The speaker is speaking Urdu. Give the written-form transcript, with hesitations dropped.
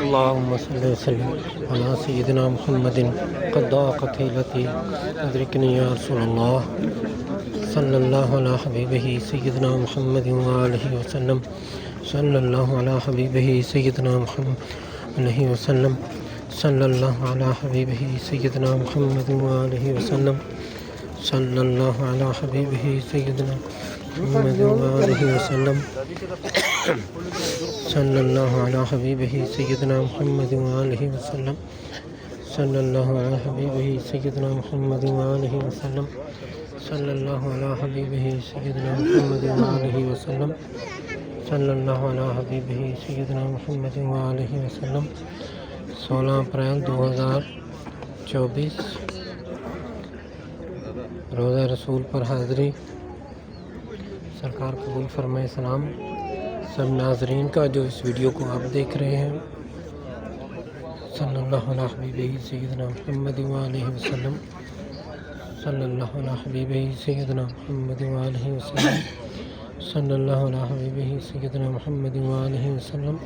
اللهم صل وسلم على سيدنا محمد قد ضاقت حيلتي أدركني يا رسول الله صلى الله على حبيبه سيدنا محمد وآله وسلم صلى الله على حبيبه سيدنا محمد عليه وسلم صلى الله على حبيبه سيدنا محمد وآله وسلم صلى الله على حبيبه سيدنا محمد وآله وسلم صلى الله على حبيبه سيدنا محمد وآله وسلم صلى الله على حبيبه سيدنا محمد وآله وسلم صلى الله على حبيبه سيدنا محمد وآله وسلم صلى الله على حبيبه سيدنا محمد وآله وسلم 16 اپریل 2024 روزہ رسول پر حاضری سرکار قبول فرمائے. سلام سب ناظرین کا جو اس ویڈیو کو آپ دیکھ رہے ہیں. صلی اللہ علیہ حبیبہ سیدنا محمد وآلہ وسلم صلی اللہ علیہ حبیبہ سیدنا محمد وآلہ وسلم صلی اللہ علیہ حبیبہ سیدنا محمد وآلہ وسلم.